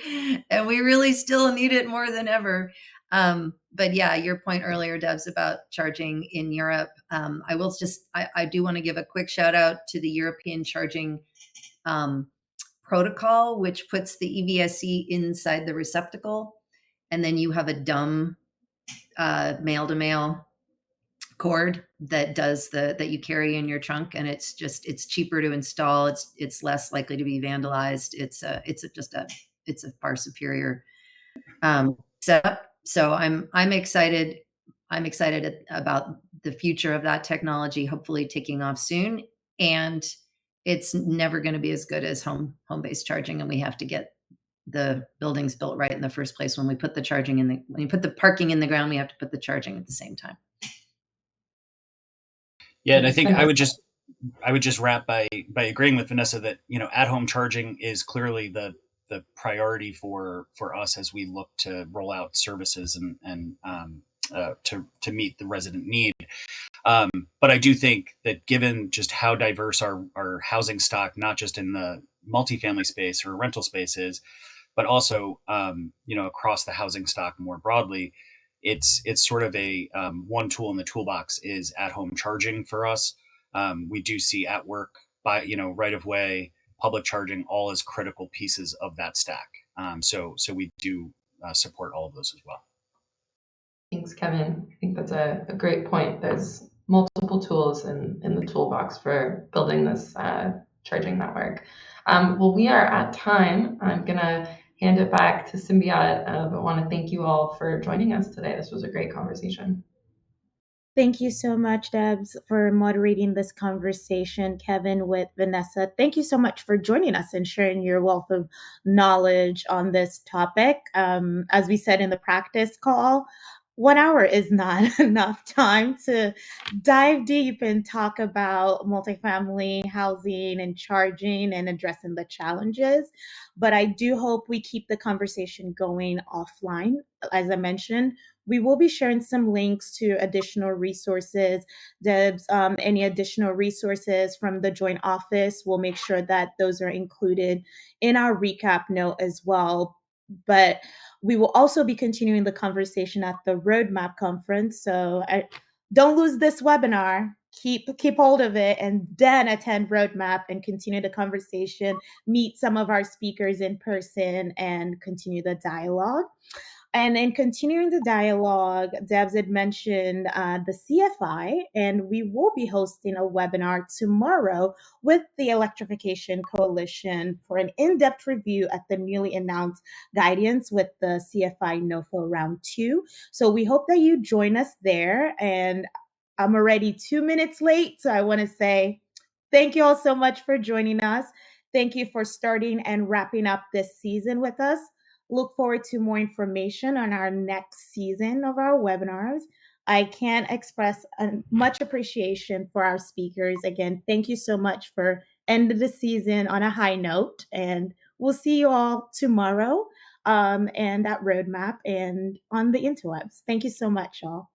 and we really still need it more than ever. But yeah, your point earlier, Debs, about charging in Europe. I do want to give a quick shout out to the European charging protocol, which puts the EVSE inside the receptacle. And then you have a dumb male to male cord that does that you carry in your trunk, and it's cheaper to install. It's less likely to be vandalized. It's a far superior setup. So I'm excited. I'm excited about the future of that technology, hopefully taking off soon. And it's never going to be as good as home-based charging, and we have to get the buildings built right in the first place. When we put the when you put the parking in the ground, we have to put the charging at the same time. Yeah, and I think I would just wrap by agreeing with Vanessa that at home charging is clearly the priority for us as we look to roll out services and to meet the resident need. But I do think that given just how diverse our housing stock, not just in the multifamily space or rental space is, but also across the housing stock more broadly, it's sort of a one tool in the toolbox is at home charging for us. We do see at work by right of way, public charging, all as critical pieces of that stack. So we do support all of those as well. Thanks, Kevin. I think that's a great point. There's multiple tools in the toolbox for building this charging network. Well, we are at time. I'm going to hand it back to Symbiote. But I want to thank you all for joining us today. This was a great conversation. Thank you so much, Debs, for moderating this conversation. Kevin, with Vanessa, thank you so much for joining us and sharing your wealth of knowledge on this topic. As we said in the practice call, 1 hour is not enough time to dive deep and talk about multifamily housing and charging and addressing the challenges. But I do hope we keep the conversation going offline. As I mentioned, we will be sharing some links to additional resources. Debs, any additional resources from the joint office, we'll make sure that those are included in our recap note as well. But we will also be continuing the conversation at the Roadmap Conference. So don't lose this webinar. Keep hold of it and then attend Roadmap and continue the conversation, meet some of our speakers in person, and continue the dialogue. And in continuing the dialogue, Debs had mentioned the CFI, and we will be hosting a webinar tomorrow with the Electrification Coalition for an in-depth review at the newly announced guidance with the CFI NOFO Round 2. So we hope that you join us there. And I'm already 2 minutes late, so I want to say thank you all so much for joining us. Thank you for starting and wrapping up this season with us. Look forward to more information on our next season of our webinars. I can't express much appreciation for our speakers. Again, thank you so much for ending the season on a high note. And we'll see you all tomorrow and at Roadmap and on the interwebs. Thank you so much, y'all.